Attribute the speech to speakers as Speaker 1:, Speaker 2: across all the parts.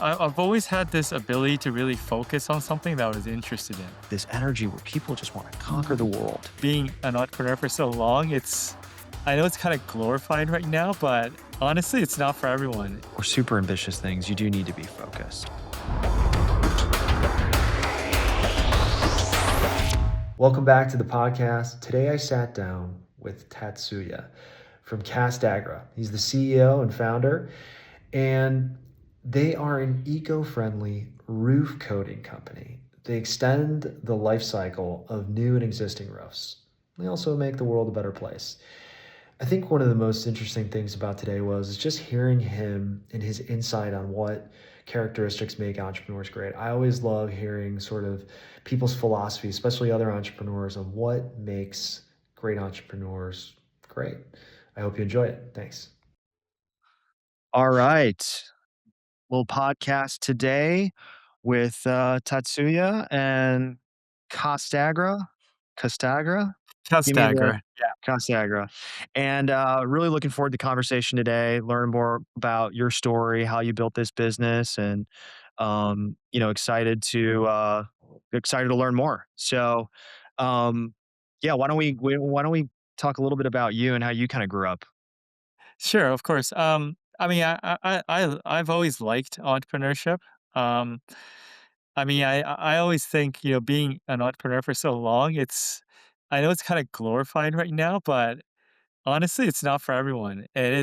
Speaker 1: I've always had this ability to really focus on something that I was interested in.
Speaker 2: This energy where people just want to conquer the world.
Speaker 1: Being an entrepreneur for so long, I know it's kind of glorified right now, but honestly, it's not for everyone.
Speaker 2: Or super ambitious things, you do need to be focused. Welcome back to the podcast. Today I sat down with Tatsuya from Castagra. He's the CEO and founder, and they are an eco-friendly roof coating company. They extend the life cycle of new and existing roofs. They also make the world a better place. I think one of the most interesting things about today was just hearing him and his insight on what characteristics make entrepreneurs great. I always love hearing sort of people's philosophy, especially other entrepreneurs, on what makes great entrepreneurs great. I hope you enjoy it. Thanks. All right. Little podcast today with Tatsuya and Castagra. Castagra? Give me the
Speaker 1: Castagra. Yeah.
Speaker 2: Castagra. And really looking forward to the conversation today, learn more about your story, how you built this business, and excited to learn more. So, um, yeah, why don't we talk a little bit about you and how you kind of grew up?
Speaker 1: Sure, of course. I've always liked entrepreneurship. Um, I always think, being an entrepreneur for so long, I know it's kind of glorified right now, but honestly, it's not for everyone, and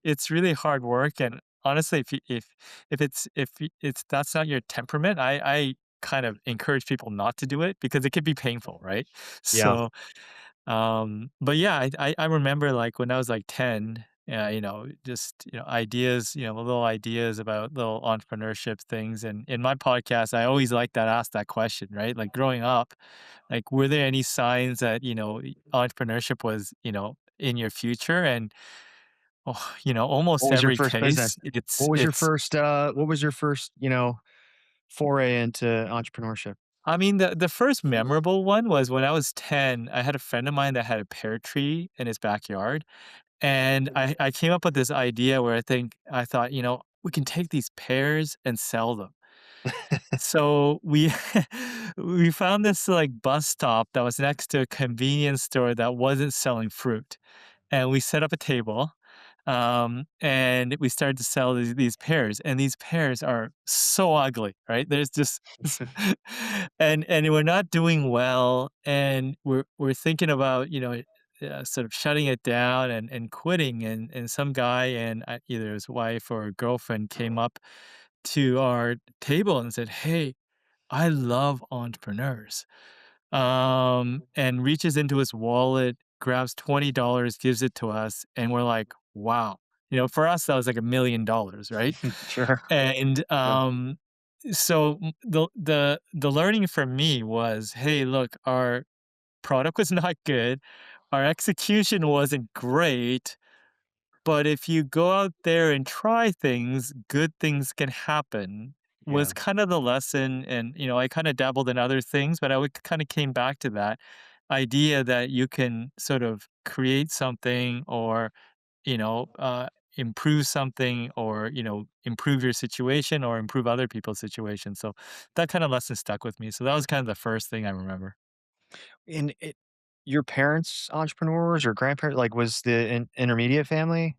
Speaker 1: it's really hard work, and honestly, if that's not your temperament, I kind of encourage people not to do it because it could be painful, right?
Speaker 2: Yeah.
Speaker 1: So, but yeah, I remember, like, when I was, like, 10, just, ideas, little ideas about little entrepreneurship things, and in my podcast, I always like that ask that question, right? Like, growing up, like, were there any signs that, entrepreneurship was, in your future? And, oh,
Speaker 2: What
Speaker 1: almost
Speaker 2: was your
Speaker 1: every
Speaker 2: first business?
Speaker 1: case,
Speaker 2: What was your first, foray into entrepreneurship?
Speaker 1: I mean, the first memorable one was when I was 10. I had a friend of mine that had a pear tree in his backyard, and I came up with this idea where I thought, we can take these pears and sell them. So we we found this, like, bus stop that was next to a convenience store that wasn't selling fruit, and we set up a table, and we started to sell these pears, and these pears are so ugly, right? There's just and we're not doing well, and we're thinking about, sort of shutting it down and quitting, and some guy, and either his wife or girlfriend, came up to our table and said, "Hey, I love entrepreneurs," and reaches into his wallet, grabs $20, gives it to us, and we're like, "Wow." For us, that was like $1,000,000, right?
Speaker 2: Sure.
Speaker 1: And,
Speaker 2: Yeah.
Speaker 1: so, the learning for me was, "Hey, look, our product was not good, our execution wasn't great, but if you go out there and try things, good things can happen," was
Speaker 2: Yeah.
Speaker 1: kind of the lesson. And, I kind of dabbled in other things, but I would kind of came back to that idea that you can sort of create something, or, you know, uh, improve something, or, improve your situation or improve other people's situation. So that kind of lesson stuck with me. So that was kind of the first thing I remember.
Speaker 2: And your parents entrepreneurs or grandparents, like, was the intermediate family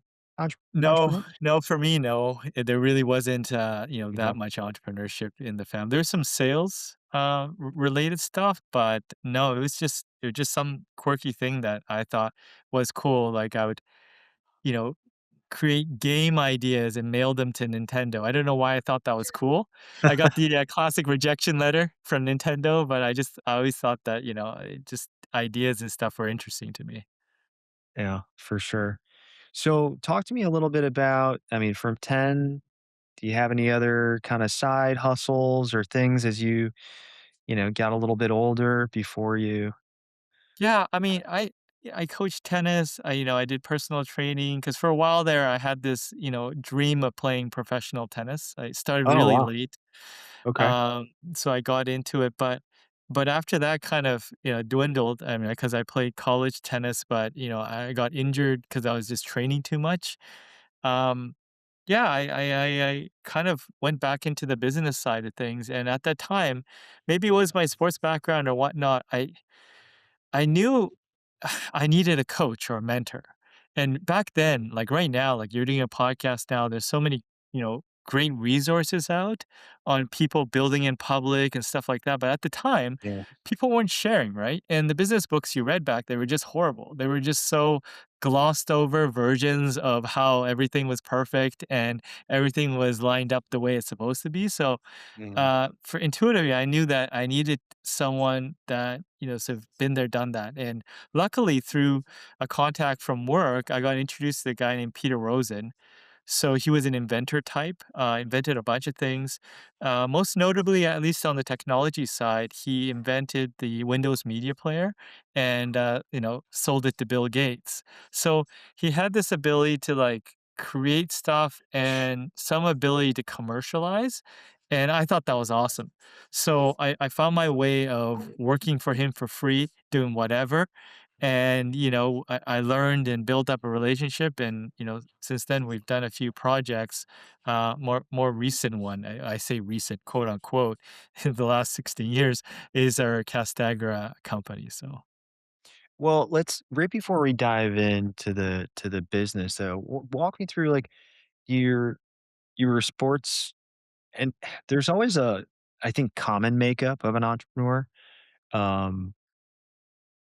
Speaker 1: No,
Speaker 2: entrepreneurs?
Speaker 1: no, for me, no. There really wasn't,
Speaker 2: Yeah.
Speaker 1: that much entrepreneurship in the family. There's some sales, related stuff, but no, it was just some quirky thing that I thought was cool. Like, I would, you know, create game ideas and mail them to Nintendo. I don't know why I thought that was cool. I got the, classic rejection letter from Nintendo, but I always thought that, just ideas and stuff were interesting to me.
Speaker 2: Yeah, for sure. So talk to me a little bit about, I mean, from 10, do you have any other kind of side hustles or things as you got a little bit older before you?
Speaker 1: Yeah, I mean, I coach tennis. I did personal training because for a while there I had this, dream of playing professional tennis. I started
Speaker 2: Oh,
Speaker 1: really
Speaker 2: wow.
Speaker 1: late,
Speaker 2: Okay.
Speaker 1: so I got into it, but after that kind of, dwindled. I mean, because I played college tennis, but I got injured because I was just training too much. Um, Yeah, I kind of went back into the business side of things, and at that time, maybe it was my sports background or whatnot, I knew I needed a coach or a mentor. And back then, like right now, like you're doing a podcast now, there's so many, great resources out on people building in public and stuff like that. But at the time,
Speaker 2: Yeah.
Speaker 1: people weren't sharing, right? And the business books you read back, they were just horrible. They were just so glossed over versions of how everything was perfect and everything was lined up the way it's supposed to be. So
Speaker 2: Mhm.
Speaker 1: for intuitively, I knew that I needed someone that, sort of been there, done that. And luckily, through a contact from work, I got introduced to a guy named Peter Rosen. So he was an inventor type, invented a bunch of things. Most notably, at least on the technology side, he invented the Windows Media Player and, sold it to Bill Gates. So he had this ability to like create stuff and some ability to commercialize. And I thought that was awesome. So I found my way of working for him for free, doing whatever. And, I learned and built up a relationship. And, since then we've done a few projects, more recent one, I say recent, quote unquote, in the last 16 years is our Castagra company. So
Speaker 2: Well, let's right before we dive into the business though, walk me through like your your sports and there's always a I think common makeup of an entrepreneur. Um,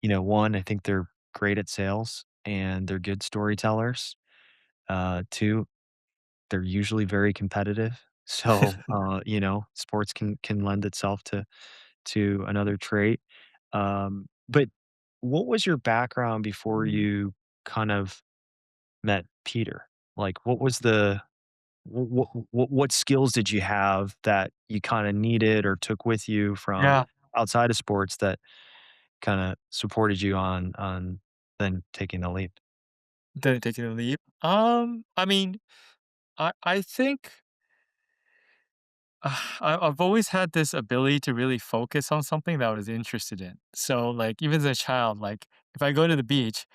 Speaker 2: one, I think they're great at sales and they're good storytellers. Two, they're usually very competitive. So, sports can lend itself to another trait. But what was your background before you kind of met Peter? Like, what was the what skills did you have that you kind of needed or took with you from
Speaker 1: yeah,
Speaker 2: outside of sports that kind of supported you on then taking the leap?
Speaker 1: then taking a leap. I mean, I think I've always had this ability to really focus on something that I was interested in. So, like, even as a child, like, if I go to the beach,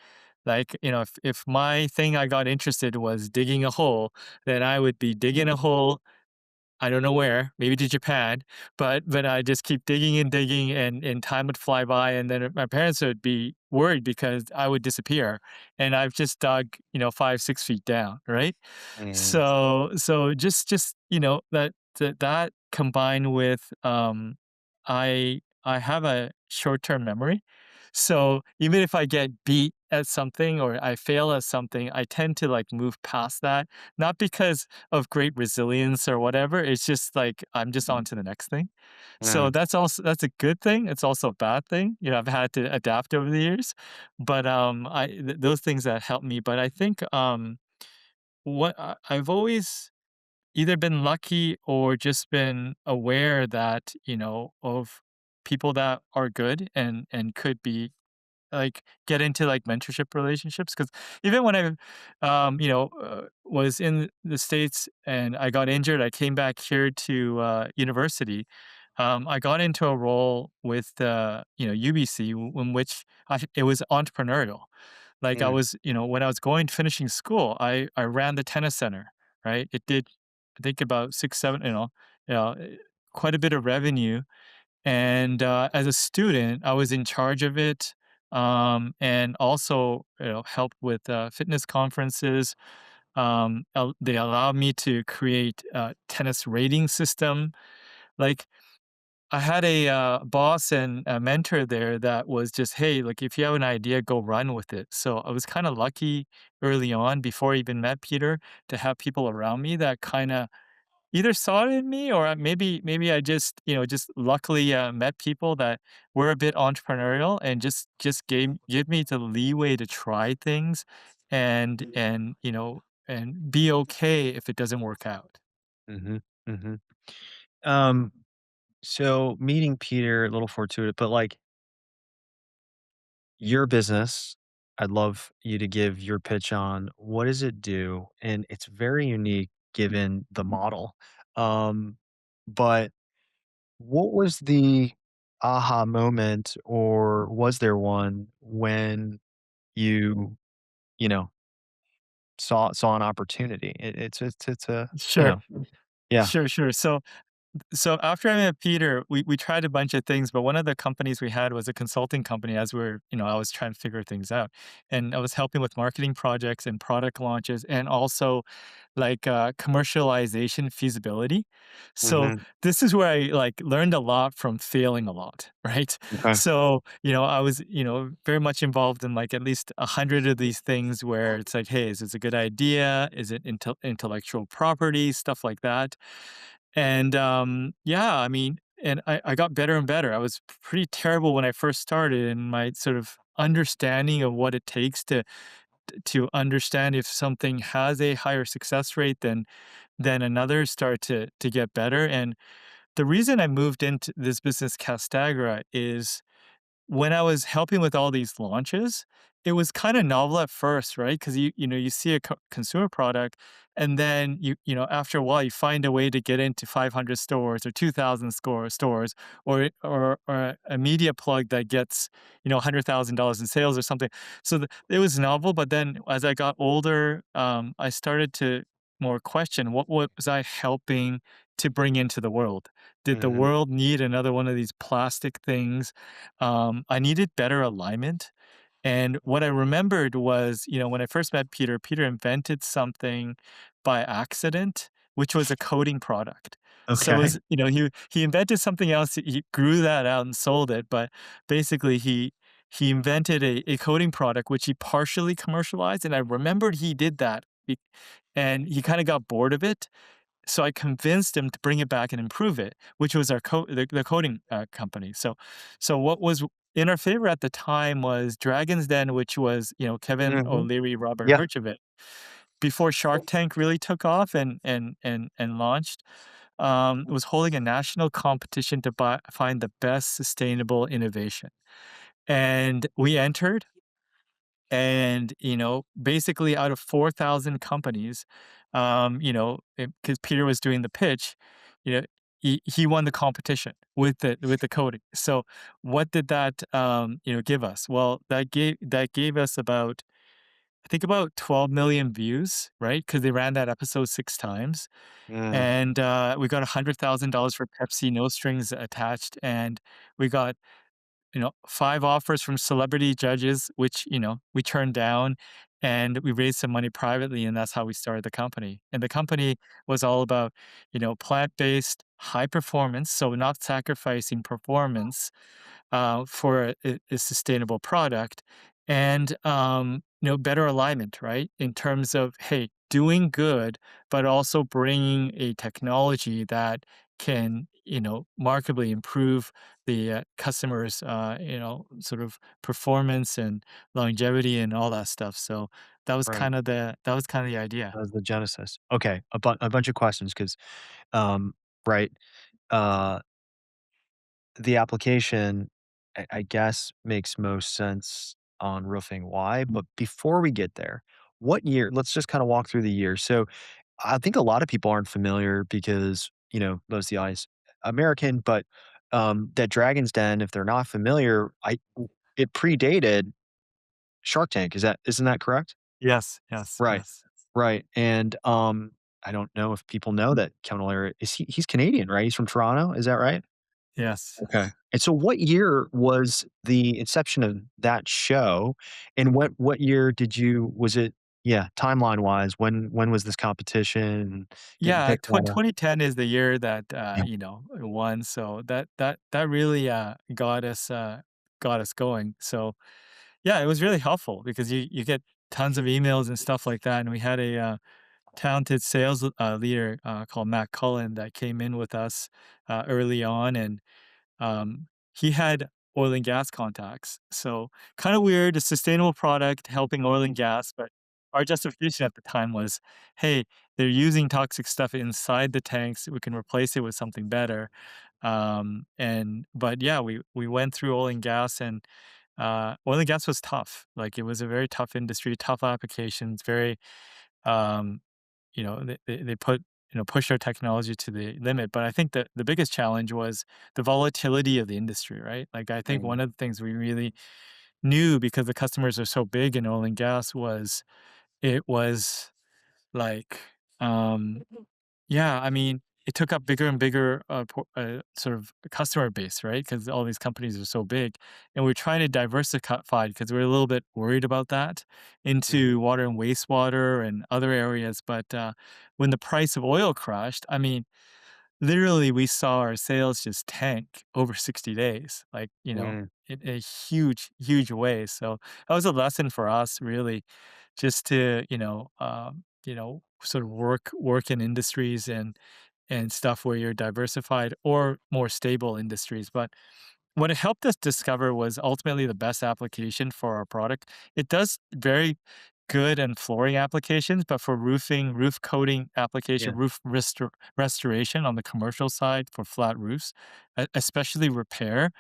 Speaker 1: like, if my thing I got interested was digging a hole, then I would be digging a hole. I don't know where, maybe to Japan, but I just keep digging and digging, and time would fly by, and then my parents would be worried because I would disappear, and I've just dug, 5, 6 feet down, right?
Speaker 2: Mm,
Speaker 1: So just, that combined with, I have a short-term memory. So even if I get beat at something or I fail at something, I tend to, like, move past that, not because of great resilience or whatever, it's just, like, I'm just on to the next thing. So
Speaker 2: mm,
Speaker 1: that's a good thing, it's also a bad thing, I've had to adapt over the years, but, those things that help me, but I think, I've always either been lucky or just been aware that, of people that are good and could be like get into like mentorship relationships because even when I was in the states and I got injured, I came back here to university. I got into a role with UBC in which it was entrepreneurial. Like I
Speaker 2: mm,
Speaker 1: was, when I was going finishing school, I ran the tennis center, right? It did, I think, about 6 7, quite a bit of revenue. And as a student, I was in charge of it, and also, helped with fitness conferences. They allowed me to create a tennis rating system. Like I had a boss and a mentor there that was just, hey, like if you have an idea, go run with it. So I was kind of lucky early on, before I even met Peter, to have people around me that kind of either saw it in me or maybe I just, just luckily, met people that were a bit entrepreneurial and just give me the leeway to try things and be okay if it doesn't work out.
Speaker 2: mhm, mhm. Um, so meeting Peter, a little fortuitous, but like your business, I'd love you to give your pitch on what does it do? And it's very unique given the model. Um, but what was the aha moment, or was there one when you, you know,
Speaker 3: saw an opportunity. It's a
Speaker 1: Sure,
Speaker 3: yeah.
Speaker 1: sure, sure. So after I met Peter, we tried a bunch of things, but one of the companies we had was a consulting company as we're, I was trying to figure things out. And I was helping with marketing projects and product launches and also like commercialization feasibility. So
Speaker 3: Mhm.
Speaker 1: this is where I like learned a lot from failing a lot, right?
Speaker 3: Okay.
Speaker 1: So, I was, very much involved in like at least 100 of these things where it's like, hey, is this a good idea? Is it intellectual property? Stuff like that. And, yeah, I mean, and I got better and better. I was pretty terrible when I first started, and my sort of understanding of what it takes to understand if something has a higher success rate than another start to get better. And the reason I moved into this business, Castagra, is when I was helping with all these launches, it was kinda novel at first, right? Because you see a consumer product, and then after a while, you find a way to get into 500 stores or 2,000 stores, or a media plug that gets, $100,000 in sales or something. So, it was novel, but then as I got older, I started to more question, what was I helping to bring into the world? Did the
Speaker 3: Mhm.
Speaker 1: world need another one of these plastic things? I needed better alignment. And what I remembered was, when I first met Peter, Peter invented something by accident, which was a coding product. So it
Speaker 3: Okay.
Speaker 1: was, he invented something else. He grew that out and sold it, but basically he invented a coding product which he partially commercialized. And I remembered he did that, and he kind of got bored of it, so I convinced him to bring it back and improve it, which was the coding, company. So what was in our favor at the time was Dragon's Den, which was, Kevin
Speaker 3: Mhm.
Speaker 1: O'Leary, Robert
Speaker 3: Yeah.
Speaker 1: Herjavec. Before Shark Tank really took off and launched, was holding a national competition to find the best sustainable innovation. And we entered, and, basically out of 4,000 companies, because Peter was doing the pitch, you know, he won the competition with the coding. So what did that, give us? Well, that gave us about, I think, about 12 million views, right? Because they ran that episode 6 times.
Speaker 3: Mm.
Speaker 1: And, we got $100,000 for Pepsi, no strings attached, and we got, 5 offers from celebrity judges, which, we turned down, and we raised some money privately, and that's how we started the company. And the company was all about, plant-based, high performance, so not sacrificing performance, for a sustainable product, and, better alignment, right? In terms of, hey, doing good, but also bringing a technology that can, markedly improve the, customer's, sort of performance and longevity and all that stuff. So
Speaker 3: Right.
Speaker 1: that was kind of the idea.
Speaker 3: That was the genesis. Okay, a bunch of questions 'cause, um, right, uh, the application, I guess, makes most sense on roofing. Why? But before we get there, what year let's just kinda walk through the years. So, I think a lot of people aren't familiar because, most of the audience American, but, that Dragon's Den, if they're not familiar, it predated Shark Tank. Isn't that correct?
Speaker 1: Yes, yes,
Speaker 3: Right.
Speaker 1: yes,
Speaker 3: Right, and, I don't know if people know that Kevin O'Leary he's Canadian, right? He's from Toronto, is that right?
Speaker 1: yes.
Speaker 3: Okay. And so what year was the inception of that show, and what year did you was it yeah, timeline-wise, when was this competition, getting
Speaker 1: Yeah,
Speaker 3: picked and all that?
Speaker 1: 2010 is the year that,
Speaker 3: Yeah.
Speaker 1: it won, so that really, got us going. So, yeah, it was really helpful because you get tons of emails and stuff like that, and we had a, talented sales, leader, called Matt Cullen that came in with us, early on, and um, he had oil and gas contacts. So kind of weird, a sustainable product helping oil and gas, but our justification at the time was, hey, they're using toxic stuff inside the tanks. We can replace it with something better. And but yeah, we went through oil and gas, and oil and gas was tough. Like it was a very tough industry, tough applications, very um, they put push our technology to the limit. But I think that the biggest challenge was the volatility of the industry, right? Like I think
Speaker 3: Mm,
Speaker 1: one of the things we really knew, because the customers are so big in oil and gas, was it was like, um yeah, I mean, it took up bigger and bigger, sort of customer base, right? Because all these companies are so big, and we're trying to diversify because we're a little bit worried about that
Speaker 3: Mhm.
Speaker 1: into water and wastewater and other areas. But when the price of oil crashed, I mean, literally, we saw our sales just tank over 60 days, like,
Speaker 3: Mm,
Speaker 1: in a huge, huge way. So that was a lesson for us, really, just to, sort of work in industries and stuff where you're diversified or more stable industries. But what it helped us discover was ultimately the best application for our product. It does very good in flooring applications, but for roofing, roof coating application,
Speaker 3: yeah,
Speaker 1: restoration on the commercial side for flat roofs, especially repair,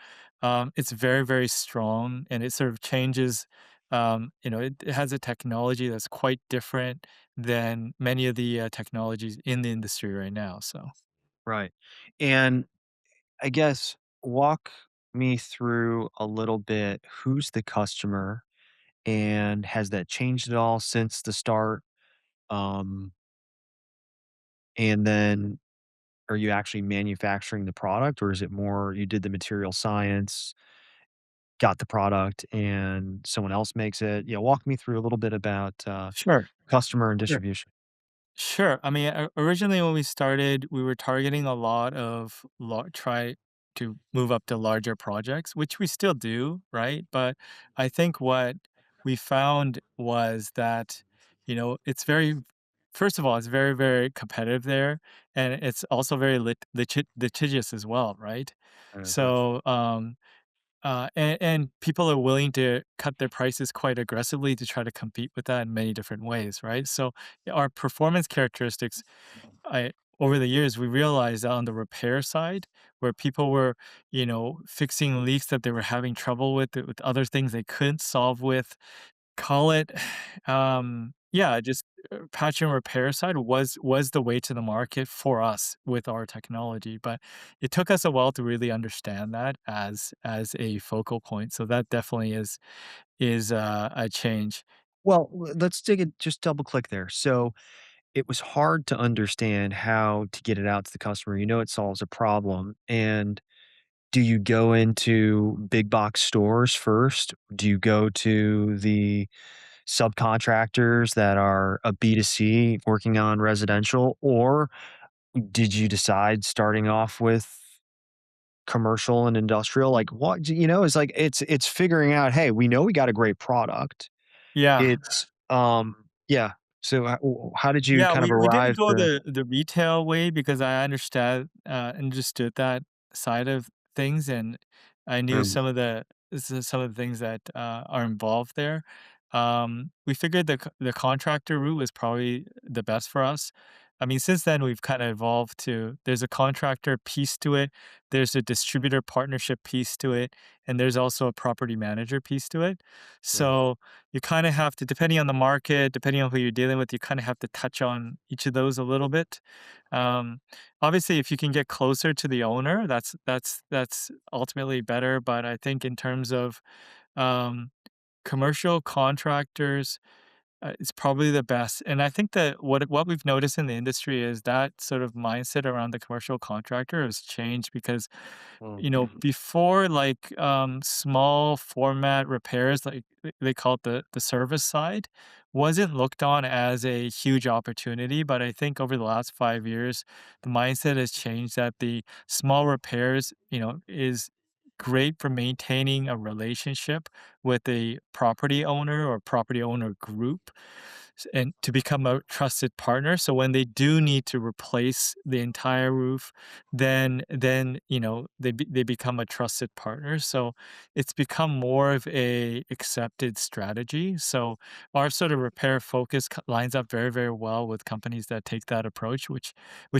Speaker 1: it's very, very strong and it sort of changes. It has a technology that's quite different than many of the technologies in the industry right now. So,
Speaker 3: right. And I guess walk me through a little bit, who's the customer and has that changed at all since the start? Um, and then are you actually manufacturing the product or is it more you did the material science, got the product and someone else makes it? Yeah, walk me through a little bit about
Speaker 1: sure.
Speaker 3: customer and distribution.
Speaker 1: Sure. I mean, originally when we started, we were targeting a lot of try to move up to larger projects, which we still do, right? But I think what we found was that, it's first of all, it's very, very competitive there, and it's also very litigious as well, right?
Speaker 3: Uh-huh.
Speaker 1: So, and people are willing to cut their prices quite aggressively to try to compete with that in many different ways, right? So our performance characteristics, I over the years, we realized that on the repair side, where people were, fixing leaks that they were having trouble with other things they couldn't solve with, call it, yeah, just patch and repair side was the way to the market for us with our technology, but it took us a while to really understand that as a focal point. So that definitely is a change.
Speaker 3: Well, let's dig it, just double click there. So it was hard to understand how to get it out to the customer. You know, it solves a problem. And do you go into big box stores first? Do you go to the subcontractors that are a B2C working on residential? Or did you decide starting off with commercial and industrial? Like what, it's like it's figuring out, hey, we know we got a great product.
Speaker 1: Yeah.
Speaker 3: Yeah. So how did you
Speaker 1: Yeah,
Speaker 3: kind of
Speaker 1: we didn't
Speaker 3: arrive
Speaker 1: go
Speaker 3: to
Speaker 1: the retail way because I understood that side of things, and I knew
Speaker 3: um,
Speaker 1: some of the things that are involved there. We figured the contractor route was probably the best for us. I mean, since then we've kind of evolved to there's a contractor piece to it, there's a distributor partnership piece to it, and there's also a property manager piece to it.
Speaker 3: right.
Speaker 1: So you kind of have to, depending on the market, depending on who you're dealing with, you kind of have to touch on each of those a little bit. Um, Obviously, if you can get closer to the owner, that's ultimately better. But I think in terms of um, commercial contractors, it's probably the best. And I think that what we've noticed in the industry is that sort of mindset around the commercial contractor has changed because
Speaker 3: Mm,
Speaker 1: before like small format repairs, like they call it the service side, wasn't looked on as a huge opportunity. But I think over the last 5 years, the mindset has changed that the small repairs, is great for maintaining a relationship with a property owner or property owner group and to become a trusted partner. So when they do need to replace the entire roof, then they become a trusted partner. So it's become more of a accepted strategy. So our sort of repair focus lines up very, very well with companies that take that approach, which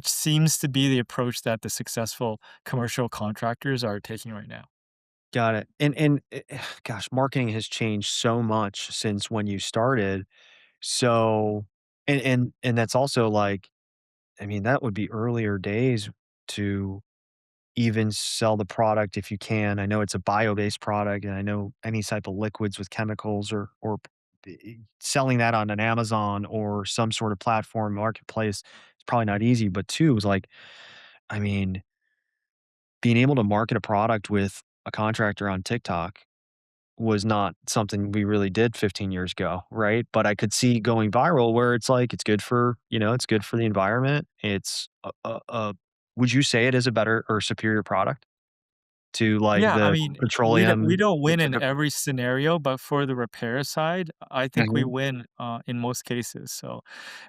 Speaker 1: seems to be the approach that the successful commercial contractors are taking right now.
Speaker 3: got it. Gosh, marketing has changed so much since when you started. So and that's also like, I mean, that would be earlier days to even sell the product if you can. I know it's a bio-based product, and I know any type of liquids with chemicals or selling that on an Amazon or some sort of platform marketplace is probably not easy. But two is like, I mean, being able to market a product with a contractor on TikTok was not something we really did 15 years ago, right? But I could see going viral where it's like it's good for, it's good for the environment. It's would you say it is a better or superior product to like
Speaker 1: Yeah, I
Speaker 3: the
Speaker 1: mean, we
Speaker 3: petroleum
Speaker 1: don't
Speaker 3: the
Speaker 1: win in
Speaker 3: typical.
Speaker 1: every scenario, but for the repair side, I think we
Speaker 3: Mhm.
Speaker 1: win, in most cases, so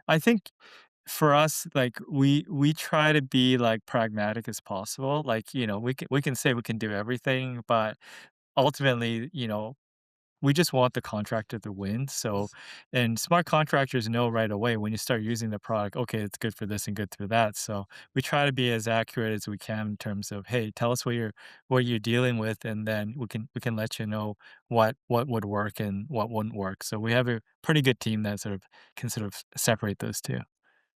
Speaker 1: I think for us, like, we try to be, like, pragmatic as possible, like, we can say we can do everything, but ultimately, we just want the contractor to win, so and smart contractors know right away when you start using the product, okay, it's good for this and good for that, so we try to be as accurate as we can in terms of, "Hey, tell us what you're dealing with, and then we can let you know what would work and what wouldn't work." So we have a pretty good team that sort of can sort of separate those 2.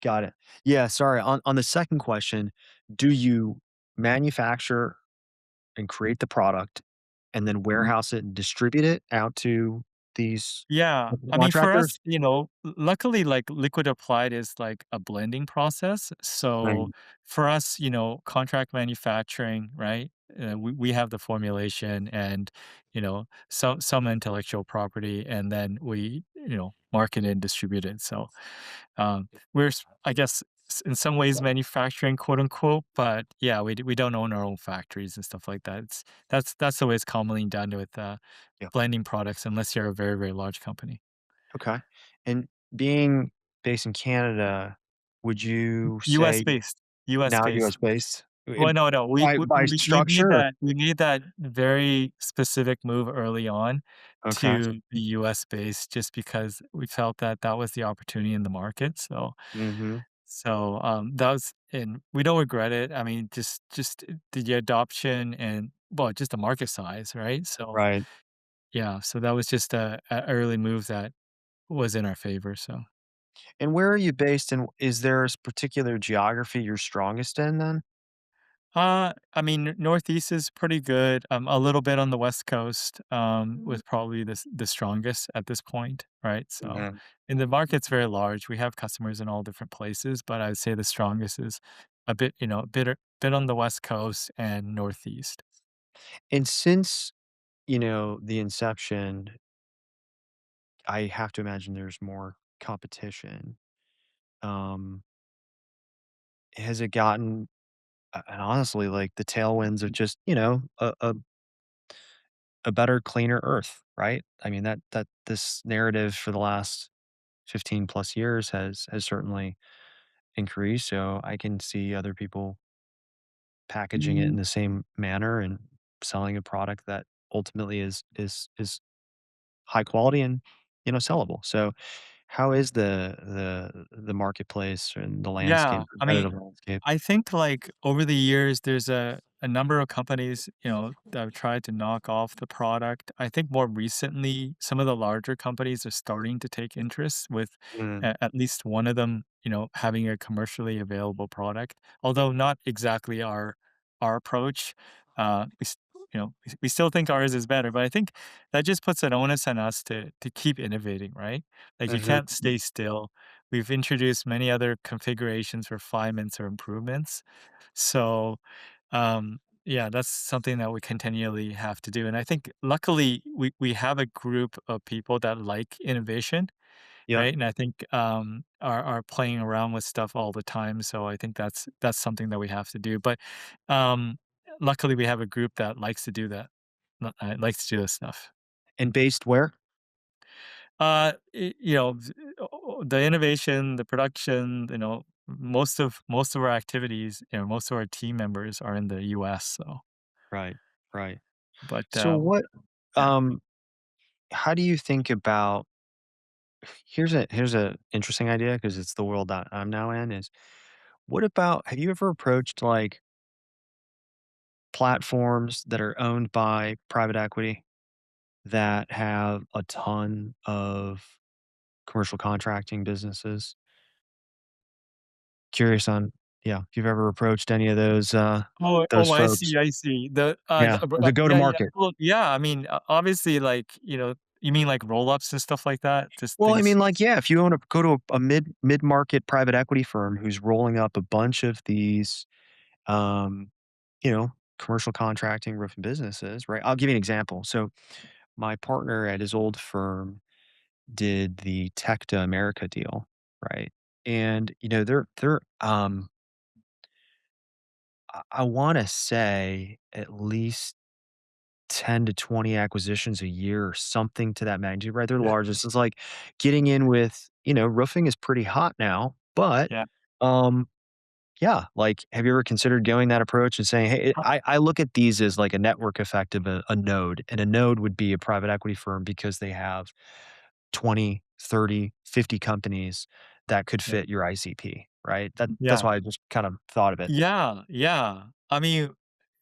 Speaker 3: Got it. Yeah, sorry. On the second question, do you manufacture and create the product and then warehouse it and distribute it out to these
Speaker 1: Yeah, I mean, for
Speaker 3: contractors?
Speaker 1: us, luckily, like, liquid applied is like a blending process. So
Speaker 3: Right.
Speaker 1: for us, contract manufacturing, right? We have the formulation and some intellectual property, and then we market and distribute it. So I guess, in some ways manufacturing, quote unquote, but yeah, we don't own our own factories and stuff like that. That's the way it's commonly done with
Speaker 3: Yeah.
Speaker 1: blending products unless you're a very, very large company.
Speaker 3: Okay. And being based in Canada, would you
Speaker 1: US
Speaker 3: say
Speaker 1: based, US
Speaker 3: now
Speaker 1: based.
Speaker 3: US based?
Speaker 1: Well, no, we
Speaker 3: By
Speaker 1: we
Speaker 3: by
Speaker 1: we made
Speaker 3: structure?
Speaker 1: that very specific move early on
Speaker 3: Okay.
Speaker 1: to be US based just because we felt that that was the opportunity in the market,
Speaker 3: Mhm.
Speaker 1: that was and we don't regret it. I mean, just the adoption and, well, just the market size, right? So,
Speaker 3: Right.
Speaker 1: yeah, so that was just a early move that was in our favor, so.
Speaker 3: And where are you based, and is there a particular geography you're strongest in then?
Speaker 1: I mean, Northeast is pretty good. A little bit on the West Coast, with probably the strongest at this point, right? So,
Speaker 3: Mhm.
Speaker 1: and the market's very large. We have customers in all different places, but I would say the strongest is a bit on the West Coast and Northeast.
Speaker 3: And since, the inception, I have to imagine there's more competition. Um, has it gotten and honestly, like, the tailwinds of just, a better, cleaner Earth, right? I mean, that this narrative for the last 15 plus years has certainly increased, so I can see other people packaging it in the same manner and selling a product that ultimately is high quality and, sellable. So, how is the marketplace and the
Speaker 1: Yeah,
Speaker 3: landscape,
Speaker 1: I mean,
Speaker 3: competitive landscape?
Speaker 1: I think, like, over the years, there's a number of companies, that have tried to knock off the product. I think more recently, some of the larger companies are starting to take interest with
Speaker 3: Mm,
Speaker 1: at least one of them, having a commercially available product, although not exactly our approach. We still think ours is better, but I think that just puts an onus on us to keep innovating, right? Like, you
Speaker 3: mhm,
Speaker 1: can't stay still. We've introduced many other configurations, refinements, or improvements. So, yeah, that's something that we continually have to do. And I think luckily we have a group of people that like innovation,
Speaker 3: yep.
Speaker 1: right? And I think are playing around with stuff all the time. So I think that's something that we have to do. But um, luckily we have a group that likes to do that. Likes to do this stuff.
Speaker 3: And based where?
Speaker 1: The innovation, the production, most of our activities, most of our team members are in the US, so
Speaker 3: Right, right.
Speaker 1: but,
Speaker 3: So what,
Speaker 1: yeah.
Speaker 3: um how do you think about here's a interesting idea because it's the world that I'm now in is what about have you ever approached, like, platforms that are owned by private equity that have a ton of commercial contracting businesses? Curious on yeah, if you've ever approached any of those
Speaker 1: Oh, I
Speaker 3: folks.
Speaker 1: see, I see.
Speaker 3: Yeah, or the
Speaker 1: Yeah, yeah.
Speaker 3: go-to-market.
Speaker 1: Well, yeah, I mean, obviously, like, You mean like roll-ups and stuff like that? Just
Speaker 3: Well, I
Speaker 1: things.
Speaker 3: mean, like, yeah, if you own a go to a mid-market private equity firm who's rolling up a bunch of these, um, you know, commercial contracting roofing businesses, right? I'll give you an example. So my partner at his old firm did the Tech to America deal, right? And, I wanna say at least 10 to 20 acquisitions a year or something to that magnitude, right? They're
Speaker 1: Yeah,
Speaker 3: largest. It's like getting in with, roofing is pretty hot now, but,
Speaker 1: yeah.
Speaker 3: um, yeah, like, have you ever considered going that approach and saying, "Hey," I look at these as like a network effect of a node, and a node would be a private equity firm because they have 20, 30, 50 companies that could
Speaker 1: Yeah.
Speaker 3: fit your ICP, right? That's
Speaker 1: Yeah.
Speaker 3: why I just kind of thought of it.
Speaker 1: Yeah, yeah. I mean,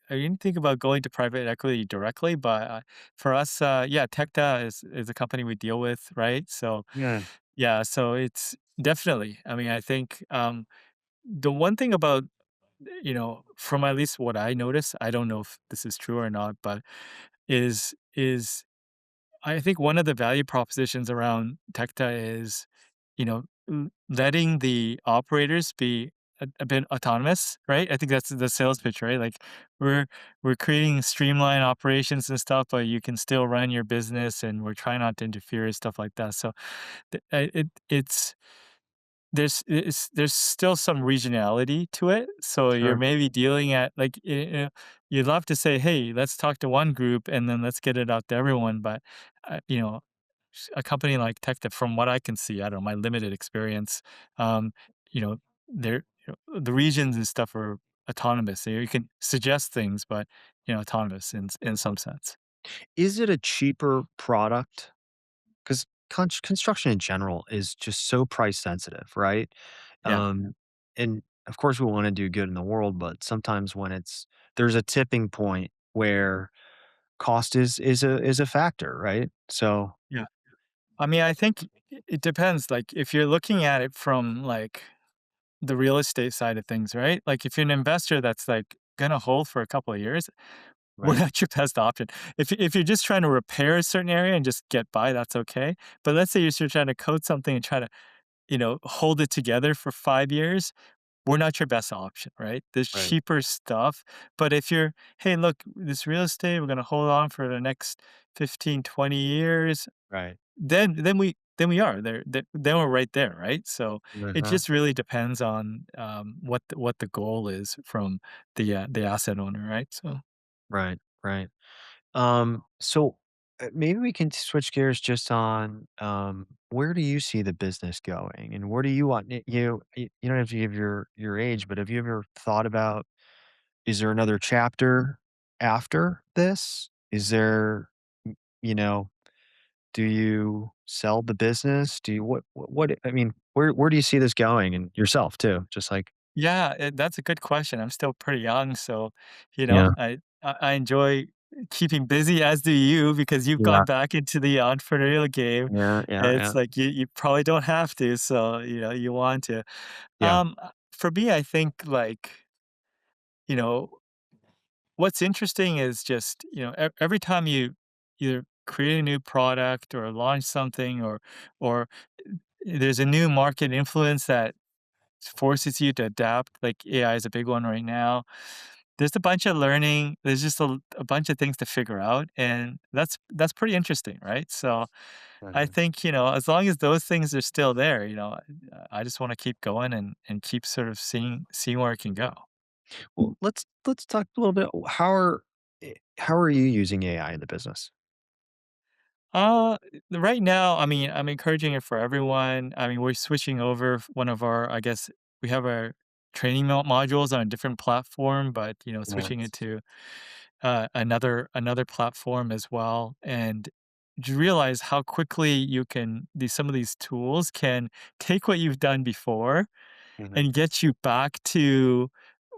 Speaker 1: I didn't think about going to private equity directly, but, for us, yeah, Tekta is a company we deal with, right? So,
Speaker 3: Yeah,
Speaker 1: yeah, so it's definitely, I mean, I think, the one thing about, from at least what I notice, I don't know if this is true or not, but is I think one of the value propositions around Tekta is, letting the operators be a bit autonomous, right? I think that's the sales pitch, right? Like we're we're creating streamlined operations and stuff, but you can still run your business, and we're trying not to interfere and stuff like that. So it's there's still some regionality to it, so you're
Speaker 3: sure.
Speaker 1: maybe dealing at like, you'd love to say, "Hey, let's talk to one group and then let's get it out to everyone," but, a company like Tech from what I can see, I don't know, my limited experience, um, you know, the regions and stuff are autonomous, so you can suggest things, but, autonomous in some sense.
Speaker 3: Is it a cheaper product? 'Cause construction in general is just so price sensitive, right?
Speaker 1: Yeah,
Speaker 3: Um, and of course, we wanna do good in the world, but sometimes when there's a tipping point where cost is a factor, right? So
Speaker 1: yeah. I mean, I think it depends, like, if you're looking at it from, like, the real estate side of things, right? Like if you're an investor that's like gonna hold for a couple of years, we're
Speaker 3: right,
Speaker 1: not your best option. If you're just trying to repair a certain area and just get by, that's okay. But let's say you're still trying to code something and try to, hold it together for 5 years, we're not your best option, right? There's
Speaker 3: right,
Speaker 1: cheaper stuff. But if you're, hey, look, this real estate, we're gonna hold on for the next 15, 20 years,
Speaker 3: right.
Speaker 1: then we are there. Then we're right there, right? So it
Speaker 3: Uh-huh.
Speaker 1: just really depends on what the goal is from the asset owner, right? So
Speaker 3: Right, right. So, maybe we can switch gears just on, where do you see the business going, and where do you want you don't have to give your age, but have you ever thought about, is there another chapter after this? Is there, you know, do you sell the business? Do you what I mean, where do you see this going, and yourself too? Just like,
Speaker 1: yeah, that's a good question. I'm still pretty young, so
Speaker 3: yeah,
Speaker 1: I enjoy keeping busy, as do you, because you've
Speaker 3: yeah,
Speaker 1: gone back into the entrepreneurial game.
Speaker 3: yeah, yeah, yeah,
Speaker 1: It's like you probably don't have to, so you want to.
Speaker 3: yeah.
Speaker 1: For me, I think like you know what's interesting is just, every time you either create a new product or launch something or there's a new market influence that forces you to adapt, like AI is a big one right now. There's a bunch of learning. There's just a bunch of things to figure out, and that's pretty interesting, right? So I
Speaker 3: Mhm.
Speaker 1: think as long as those things are still there, I just want to keep going and keep sort of seeing where it can go.
Speaker 3: Well, let's talk a little bit. How are you using AI in the business?
Speaker 1: Uh, right now, I mean, I'm encouraging it for everyone. I mean, we're switching over one of our, I guess, we have our training modules on a different platform, but
Speaker 3: Yeah.
Speaker 1: switching it to another platform as well, and to realize how quickly you can these some of these tools can take what you've done before
Speaker 3: Mhm,
Speaker 1: and get you back to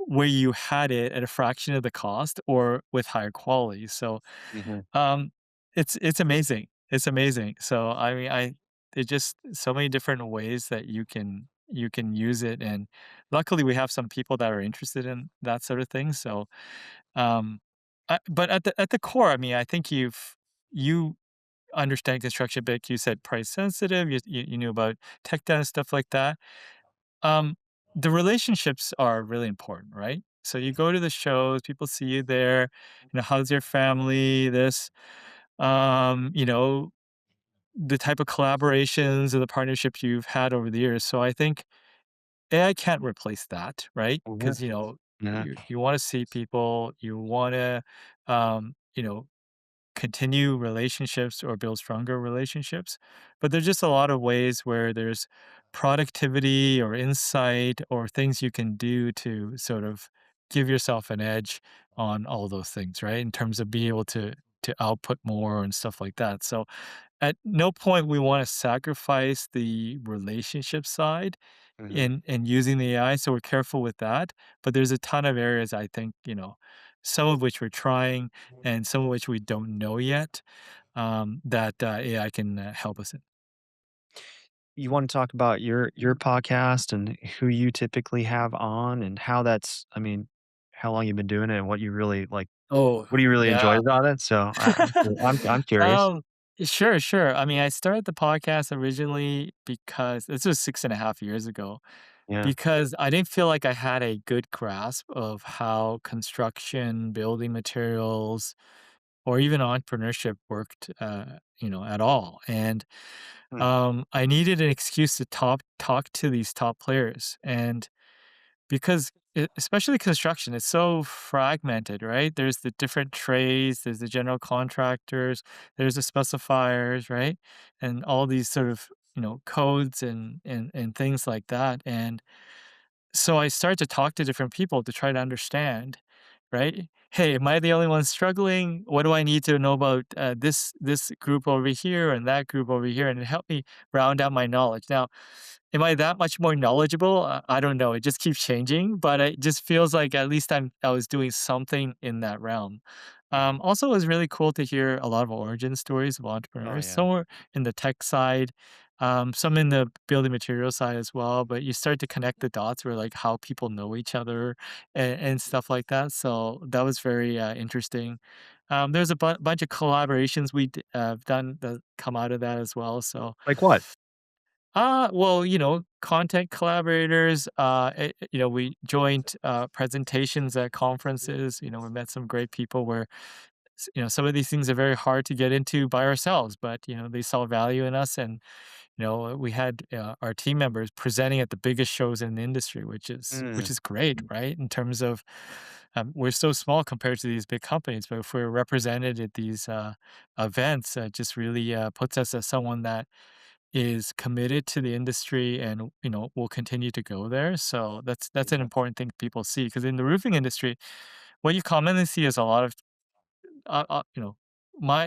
Speaker 1: where you had it at a fraction of the cost or with higher quality. So
Speaker 3: mhm.
Speaker 1: um, it's amazing. It's amazing. So, I mean, there's just so many different ways that you can use it, and luckily we have some people that are interested in that sort of thing. So, um, but at the core, I mean, I think you understand construction a bit. You said price sensitive. You knew about tech debt and stuff like that. Um, the relationships are really important, right? So you go to the shows, people see you there. How's your family? This, you know, the type of collaborations or the partnerships you've had over the years. So I think AI can't replace that, right?
Speaker 3: Oh, yeah.
Speaker 1: Because
Speaker 3: Yeah.
Speaker 1: you want to see people, you want to, um, continue relationships or build stronger relationships. But there's just a lot of ways where there's productivity or insight or things you can do to sort of give yourself an edge on all those things, right? In terms of being able to output more and stuff like that. So at no point we want to sacrifice the relationship side
Speaker 3: Mhm.
Speaker 1: in using the AI, so we're careful with that. But there's a ton of areas I think, some of which we're trying and some of which we don't know yet, that AI can help us in.
Speaker 3: You wanna talk about your podcast and who you typically have on and how that's I mean, how long you've been doing it and what you really like
Speaker 1: Oh,
Speaker 3: what do you really enjoy
Speaker 1: yeah.
Speaker 3: about it? So I'm curious.
Speaker 1: Um, sure, sure. I mean, I started the podcast originally because this was 6.5 years ago,
Speaker 3: Yeah.
Speaker 1: because I didn't feel like I had a good grasp of how construction, building materials, or even entrepreneurship worked, at all. And
Speaker 3: Hmm.
Speaker 1: I needed an excuse to talk to these top players, and because especially construction, it's so fragmented, right? There's the different trades, there's the general contractors, there's the specifiers, right? And all these sort of codes and things like that. And so I started to talk to different people to try to understand, right? Hey, am I the only one struggling? What do I need to know about this group over here and that group over here, and it helped me round out my knowledge. Now, am I that much more knowledgeable? I don't know. It just keeps changing, but it just feels like at least I was doing something in that realm.
Speaker 3: Mhm.
Speaker 1: Also, it was really cool to hear a lot of origin stories of
Speaker 3: Oh,
Speaker 1: entrepreneurs.
Speaker 3: yeah.
Speaker 1: Some were in the tech side, some in the building material side as well. But you start to connect the dots where like how people know each other and stuff like that. So that was very interesting. There's a bunch of collaborations have done that come out of that as well. So
Speaker 3: Like what?
Speaker 1: well, content collaborators, we joined presentations at conferences, we met some great people where, some of these things are very hard to get into by ourselves, but, they saw value in us. And, we had our team members presenting at the biggest shows in the industry, which
Speaker 3: Mm,
Speaker 1: is great, right? In terms of, we're so small compared to these big companies, but if we're represented at these events, it just really puts us as someone that is committed to the industry and will continue to go there. So that's an important thing people see, because in the roofing industry, what you commonly see is a lot of uh, uh, you know,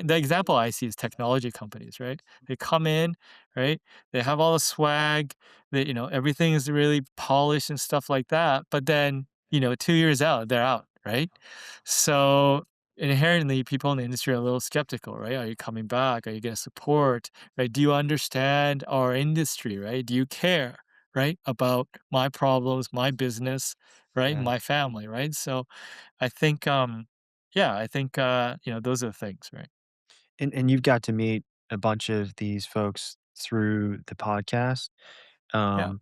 Speaker 1: the example I see is technology companies, right? They come in, right? They have all the swag, everything is really polished and stuff like that. But then, 2 years out, they're out, right? So inherently, people in the industry are a little skeptical, right? Are you coming back? Are you going to support, right? Do you understand our industry, right? Do you care, right? About my problems, my business, right?
Speaker 3: yeah.
Speaker 1: My family, right? So I think, yeah, I think, those are the things, right?
Speaker 3: And you've got to meet a bunch of these folks through the podcast.
Speaker 1: Yeah.
Speaker 3: Um,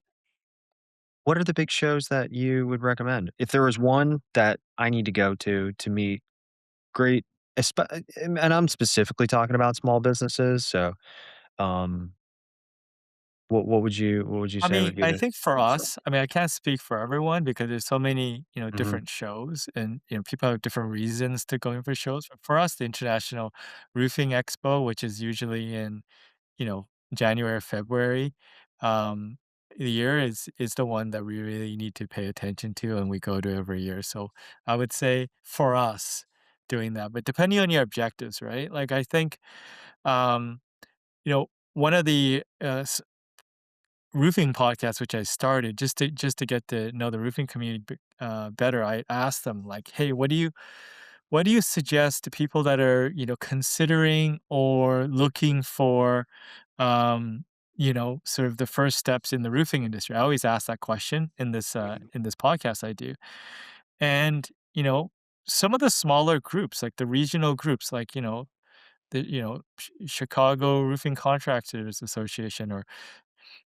Speaker 3: what are the big shows that you would recommend? If there was one that I need to go to meet great and I'm specifically talking about small businesses, so, um, what would you
Speaker 1: I
Speaker 3: say
Speaker 1: mean,
Speaker 3: would be
Speaker 1: I
Speaker 3: the
Speaker 1: think for us, I mean, I can't speak for everyone because there's so many,
Speaker 3: Mhm.
Speaker 1: different shows and, people have different reasons to go in for shows. But for us, the International Roofing Expo, which is usually in, January or February, um, the year is the one that we really need to pay attention to and we go to every year. So I would say for us doing that, but depending on your objectives, right? Like I think, um, one of the roofing podcast, which I started just to get to know the roofing community better. I asked them like, "Hey, what do you suggest to people that are considering or looking for, sort of the first steps in the roofing industry?" I always ask that question
Speaker 3: Mhm.
Speaker 1: in this podcast I do, and some of the smaller groups, like the regional groups, like Chicago Roofing Contractors Association, or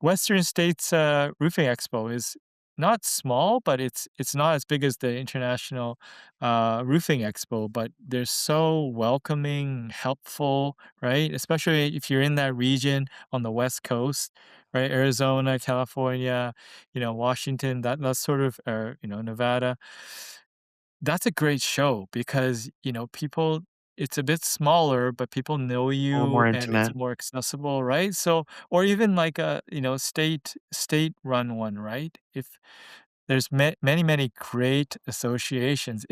Speaker 1: Western States Roofing Expo is not small, but it's not as big as the International Roofing Expo. But they're so welcoming, helpful, right? Especially if you're in that region on the West Coast, right? Arizona, California, Washington, that sort of, Nevada. That's a great show because, people it's a bit smaller, but people know
Speaker 3: A little more
Speaker 1: you and it's
Speaker 3: intimate.
Speaker 1: more accessible, right? So, or even like a, state run one, right? If there's many, many great associations.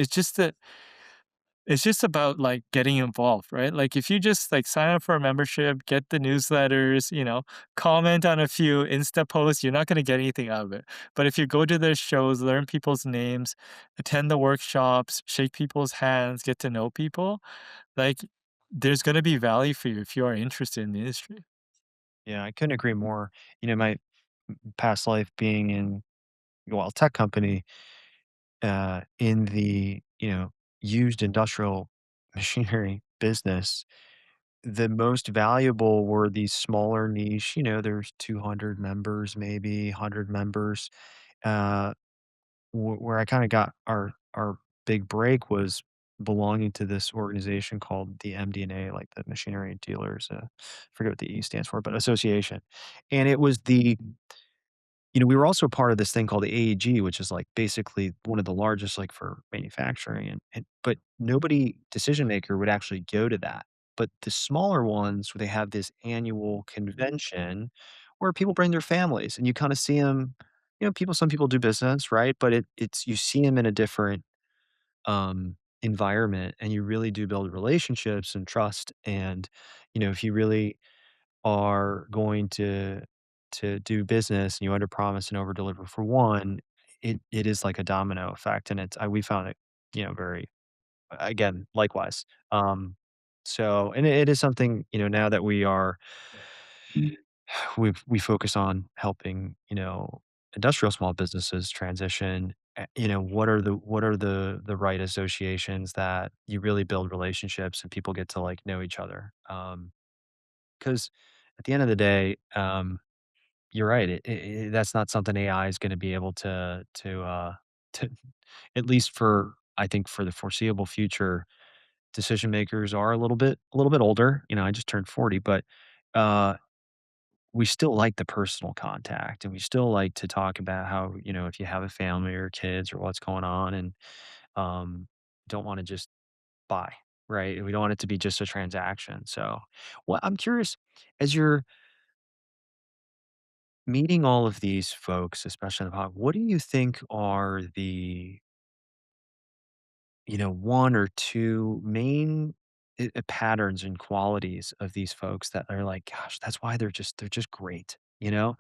Speaker 1: It's just about, like, getting involved, right? Like, if you just, like, sign up for a membership, get the newsletters, comment on a few Insta posts, you're not gonna get anything out of it. But if you go to their shows, learn people's names, attend the workshops, shake people's hands, get to know people, like, there's gonna be value for you if you are interested in the industry.
Speaker 3: Yeah, I couldn't agree more. My past life being in, well, a tech company, in the, used industrial machinery business, the most valuable were these smaller niche, there's 200 members, maybe 100 members. Uh, where I kind of got our big break was belonging to this organization called the MDNA, like the Machinery Dealers. Forget what the E stands for, but association. And it was we were also part of this thing called the AEG, which is like basically one of the largest like for manufacturing, and but nobody decision maker would actually go to that. But the smaller ones, they have this annual convention where people bring their families and you kind of see them, some people do business, right? But it's you see them in a different environment and you really do build relationships and trust. And, if you really are going to do business and you underpromise and overdeliver for one, it is like a domino effect, and we found it, very again, likewise. So and it is something, now that we focus on helping, industrial small businesses transition, what are the right associations that you really build relationships and people get to, like, know each other, because at the end of the day, you're right. That's not something AI is gonna be able to at least for I think for the foreseeable future, decision makers are a little bit older. I just turned 40, but, uh, we still like the personal contact, and we still like to talk about how, if you have a family or kids or what's going on, and, don't wanna just buy, right? We don't want it to be just a transaction. So, well, I'm curious, as you're meeting all of these folks, especially in the pod, what do you think are the, one or two main patterns and qualities of these folks that are like, gosh, that's why they're just great, they're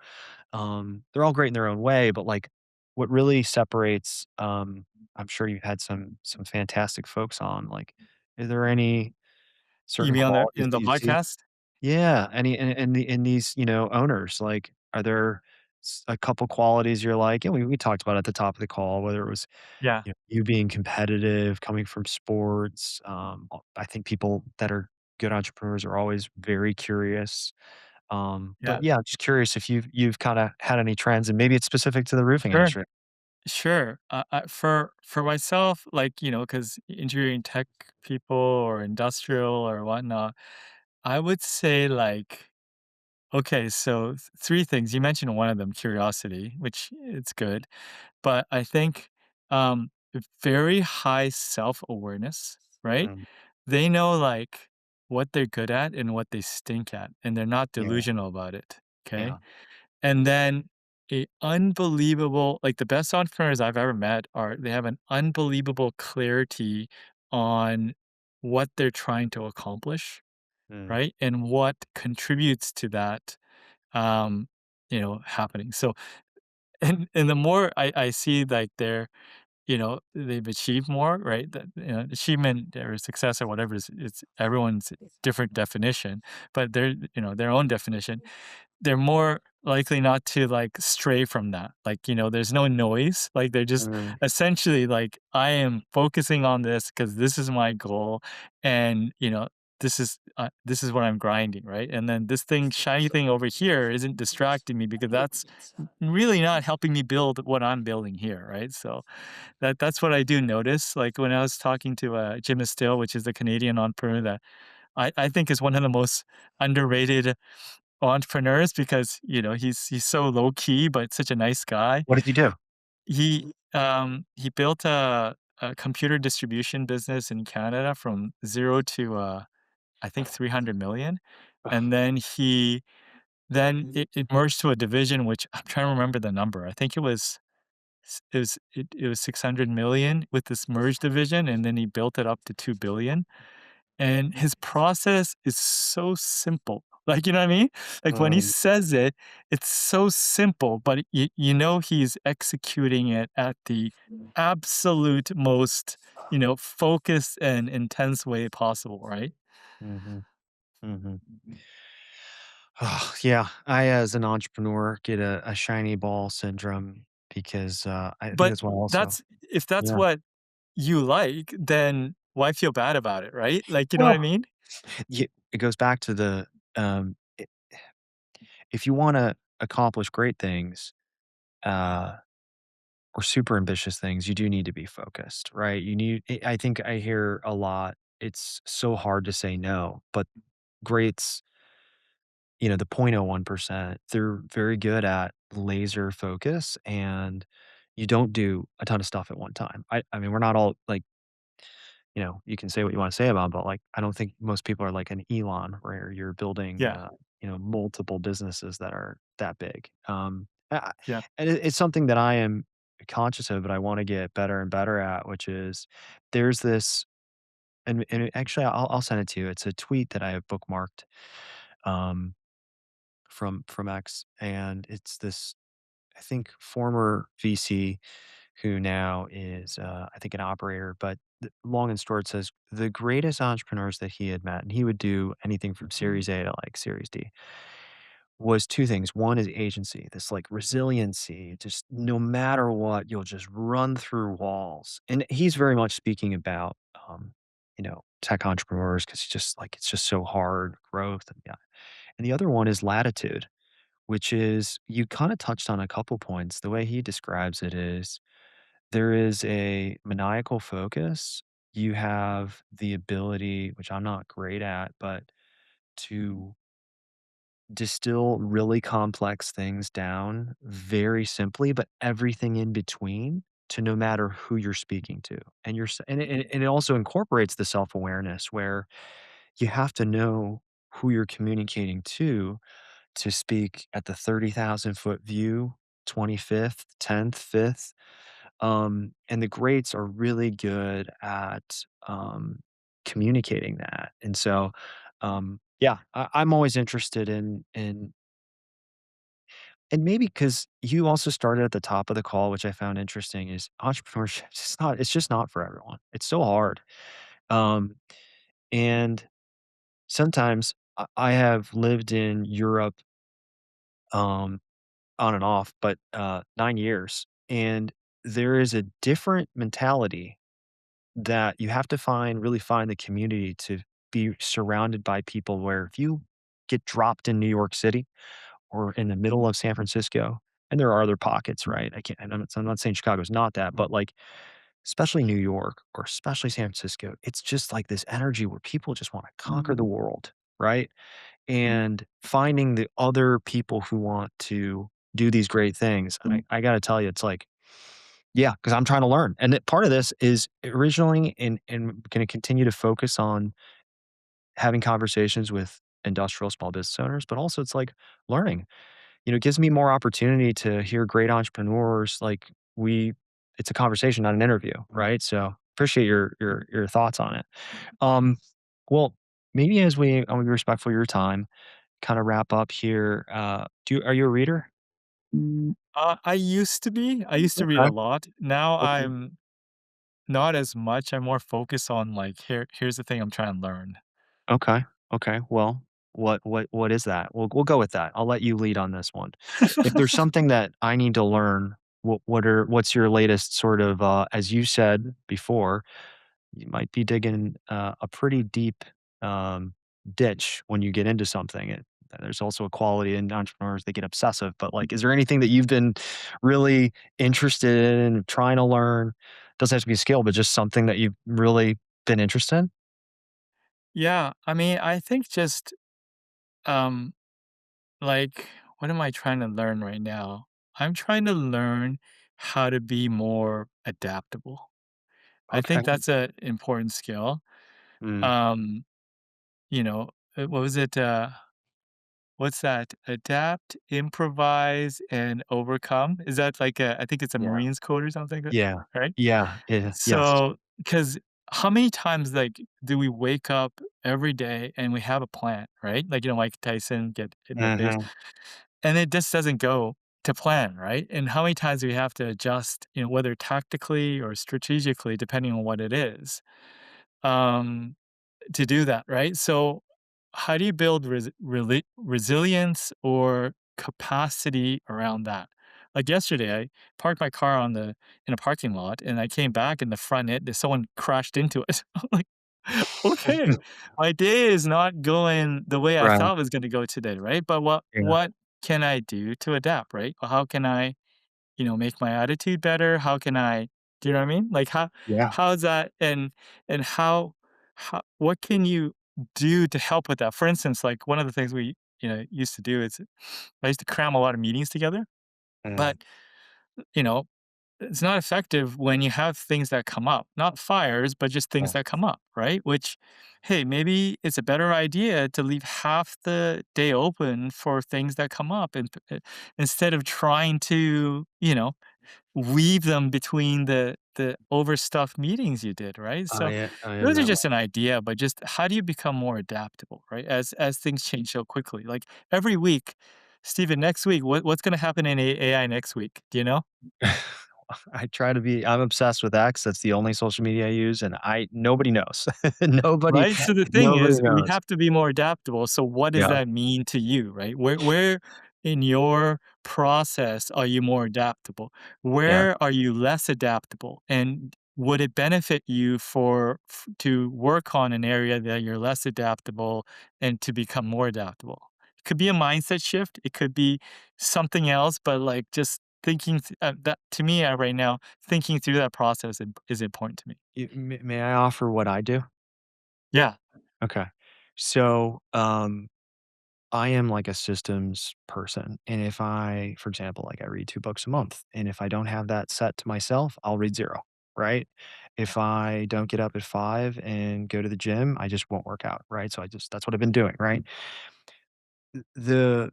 Speaker 3: all great in their own way, but like what really separates, I'm sure you've had some fantastic folks on, like, are there any
Speaker 1: You
Speaker 3: certain
Speaker 1: mean on the
Speaker 3: qualities
Speaker 1: in
Speaker 3: that
Speaker 1: the
Speaker 3: you see?
Speaker 1: podcast?
Speaker 3: Yeah, any and these, owners, like, are there a couple qualities you're like, and we talked about at the top of the call, whether it was,
Speaker 1: Yeah,
Speaker 3: you being competitive, coming from sports. I think people that are good entrepreneurs are always very curious. But
Speaker 1: yeah,
Speaker 3: yeah, I'm just curious if you've kind of had any trends, and maybe it's specific to the roofing
Speaker 1: sure.
Speaker 3: industry.
Speaker 1: Sure. For myself, like, because interviewing tech people or industrial or whatnot, I would say, like, okay, so three things. You mentioned one of them, curiosity, which it's good, but I think very high self awareness, right?
Speaker 3: Mm,
Speaker 1: They know, like, what they're good at and what they stink at, and they're not
Speaker 3: yeah,
Speaker 1: delusional about it. Okay.
Speaker 3: yeah.
Speaker 1: And then a unbelievable, like, the best entrepreneurs I've ever met they have an unbelievable clarity on what they're trying to accomplish,
Speaker 3: Mm,
Speaker 1: right? And what contributes to that, happening. So, and the more I see, like, they've achieved more, right? That, achievement or success or whatever is, it's everyone's different definition, but their own definition, they're more likely not to, like, stray from that. Like, there's no noise. Like, they're just
Speaker 3: mm,
Speaker 1: essentially like, I am focusing on this because this is my goal. And, this is what I'm grinding, right? And then this thing, shiny thing over here isn't distracting me because that's really not helping me build what I'm building here, right? So that's what I do notice. Like when I was talking to Jim Estill, which is the Canadian entrepreneur that I think is one of the most underrated entrepreneurs because he's so low key but such a nice guy.
Speaker 3: What did you do?
Speaker 1: He built a computer distribution business in Canada from zero to I think 300 million, and then it merged to a division which I'm trying to remember the number. I think it was 600 million with this merged division, and then he built it up to 2 billion. And his process is so simple. Like, you know what I mean? Like when he
Speaker 3: Um,
Speaker 1: says it, it's so simple, but he's executing it at the absolute most, focused and intense way possible, right?
Speaker 3: mhm, mhm. Oh, yeah, I, as an entrepreneur, get a shiny ball syndrome because, I think
Speaker 1: But
Speaker 3: that's why also.
Speaker 1: that's if that's
Speaker 3: Yeah.
Speaker 1: what you like, then why feel bad about it, right? Like, you know what I
Speaker 3: Well,
Speaker 1: mean?
Speaker 3: it goes back to I if you wanna accomplish great things, uh, or super ambitious things, you do need to be focused, right? I think I hear a lot, it's so hard to say no, but greats, the 0.01%, they're very good at laser focus, and you don't do a ton of stuff at one time. I mean, we're not all like, you can say what you wanna say about 'em, but, like, I don't think most people are like an Elon where you're building,
Speaker 1: Yeah,
Speaker 3: multiple businesses that are that big.
Speaker 1: yeah.
Speaker 3: And it's something that I am conscious of, but I wanna get better and better at, which is there's this actually, I'll send it to you. It's a tweet that I have bookmarked, um, from X, and it's this, I think, former VC who now is, I think, an operator. But long and short says the greatest entrepreneurs that he had met, and he would do anything from Series A to like Series D, was two things. One is agency, this like resiliency, just no matter what, you'll just run through walls. And he's very much speaking about, tech entrepreneurs because it's just so hard growth. And yeah. And the other one is latitude, which is you kind of touched on a couple points. The way he describes it is there is a maniacal focus. You have the ability, which I'm not great at, but to distill really complex things down very simply, but everything in between to no matter who you're speaking to. And it also incorporates the self-awareness where you have to know who you're communicating to speak at the 30,000-foot view, 25th, 10th, 5th. And the greats are really good at, communicating that. And so, yeah, I'm always interested in and maybe because you also started at the top of the call, which I found interesting, is entrepreneurship. It's just not for everyone. It's so hard. Um, and sometimes I have lived in Europe, um, on and off, but 9 years, and there is a different mentality that you have to really find the community to be surrounded by people where if you get dropped in New York City or in the middle of San Francisco, and there are other pockets, right? I can't, and I'm not saying Chicago's not that, but like, especially New York or especially San Francisco, it's just like this energy where people just want to conquer the world, right? And finding the other people who want to do these great things. I got to tell you, it's like, yeah, because I'm trying to learn. And that part of this is originally and going to continue to focus on having conversations with industrial small business owners, but also it's like learning. It gives me more opportunity to hear great entrepreneurs. Like it's a conversation, not an interview, right? So appreciate your thoughts on it. Um, well, maybe as I want to be respectful of your time, kind of wrap up here. Are you a reader?
Speaker 1: I used to be. I used to read a
Speaker 3: Okay.
Speaker 1: lot. Now
Speaker 3: Okay.
Speaker 1: I'm not as much. I'm more focused on like here's the thing I'm trying to learn.
Speaker 3: Okay. Okay. Well, what is that? We'll go with that. I'll let you lead on this one. If there's something that I need to learn, what's your latest sort of as you said before, you might be digging a pretty deep ditch when you get into something. There's also a quality in entrepreneurs that get obsessive. But like, is there anything that you've been really interested in trying to learn? Doesn't have to be a skill, but just something that you've really been interested in?
Speaker 1: Yeah, I mean, I think just, um, like, what am I trying to learn right now? I'm trying to learn how to be more adaptable. I
Speaker 3: Okay.
Speaker 1: think that's an important skill.
Speaker 3: Mm,
Speaker 1: Um, what was it? What's that? Adapt, improvise, and overcome. Is that like I think it's a
Speaker 3: yeah.
Speaker 1: Marines code or something,
Speaker 3: Yeah.
Speaker 1: right?
Speaker 3: Yeah. Yeah. Yes.
Speaker 1: So, because how many times like do we wake up every day and we have a plan, right? Like Mike Tyson get hit in the face,
Speaker 3: Hmm.
Speaker 1: and it just doesn't go to plan, right? And how many times do we have to adjust, whether tactically or strategically, depending on what it is. Um, to do that, right? So, how do you build resilience or capacity around that? Like yesterday, I parked my car in a parking lot, and I came back, and the front end, someone crashed into it. I'm like, okay, my day is not going the way I
Speaker 3: Right.
Speaker 1: thought it was going to go today, right? But what
Speaker 3: Yeah.
Speaker 1: can I do to adapt, right? How can I make my attitude better? How can I do you know what I mean? Like
Speaker 3: Yeah.
Speaker 1: how's that and how what can you do to help with that? For instance, like one of the things we, used to do is I used to cram a lot of meetings together,
Speaker 3: Mm,
Speaker 1: but you know, it's not effective when you have things that come up, not fires, but just things
Speaker 3: yeah.
Speaker 1: that come up, right? Which, hey, maybe it's a better idea to leave half the day open for things that come up and instead of trying to, weave them between the overstuffed meetings you did, right? So
Speaker 3: I am
Speaker 1: those are
Speaker 3: that way.
Speaker 1: just an idea, but just how do you become more adaptable, right? As things change so quickly. Like every week, Steven, next week, what's gonna happen in AI next week? Do you know?
Speaker 3: I'm obsessed with X. That's the only social media I use, and nobody knows. Nobody
Speaker 1: Right? So the thing
Speaker 3: nobody
Speaker 1: is, we
Speaker 3: knows.
Speaker 1: have to be more adaptable. So what does
Speaker 3: Yeah.
Speaker 1: that mean to you, right? Where in your process are you more adaptable?
Speaker 3: Yeah.
Speaker 1: Where are you less adaptable? And would it benefit you to work on an area that you're less adaptable and to become more adaptable? It could be a mindset shift. It could be something else, but like just that to me right now, thinking through that process is important to me.
Speaker 3: May I offer what I do?
Speaker 1: Yeah.
Speaker 3: Okay. So, I am like a systems person, and if I for example, like, I read 2 books a month, and if I don't have that set to myself, I'll read 0, right? If I don't get up at 5 and go to the gym, I just won't work out, right? So I just that's what I've been doing, right? The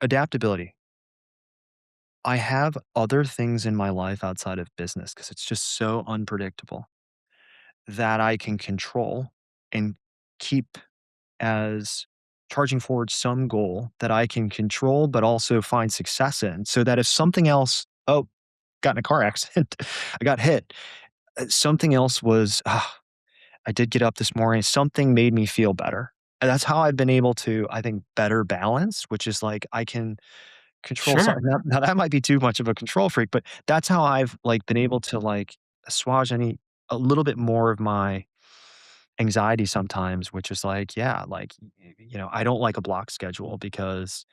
Speaker 3: adaptability. I have other things in my life outside of business because it's just so unpredictable that I can control and keep as charging forward some goal that I can control, but also find success in. So that if something else, oh, got in a car accident, I got hit. Something else was, I did get up this morning. Something made me feel better. And that's how I've been able to, I think, better balance, which is like I can control
Speaker 1: Sure.
Speaker 3: something. Now that might be too much of a control freak, but that's how I've like been able to like assuage a little bit more of my anxiety sometimes, which is like, yeah, like, I don't like a block schedule because,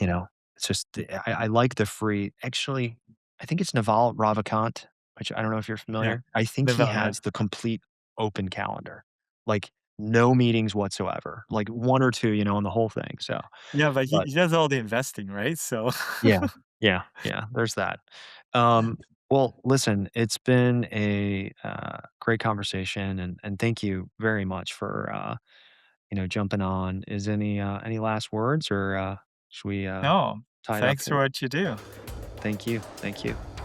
Speaker 3: you know, it's just, I like the free, actually, I think it's Naval Ravikant, which I don't know if you're
Speaker 1: Yeah.
Speaker 3: familiar. I think he
Speaker 1: Develop, yeah.
Speaker 3: has the complete open calendar, like no meetings whatsoever, like one or two, on the whole thing. So,
Speaker 1: Yeah, but he
Speaker 3: but
Speaker 1: he does all the investing, right? So
Speaker 3: yeah, yeah, yeah, there's that. Um, well, listen, it's been a great conversation and thank you very much for, jumping on. Is any last words or should we
Speaker 1: No,
Speaker 3: tie it up
Speaker 1: thanks for
Speaker 3: here?
Speaker 1: what you do.
Speaker 3: Thank you. Thank you.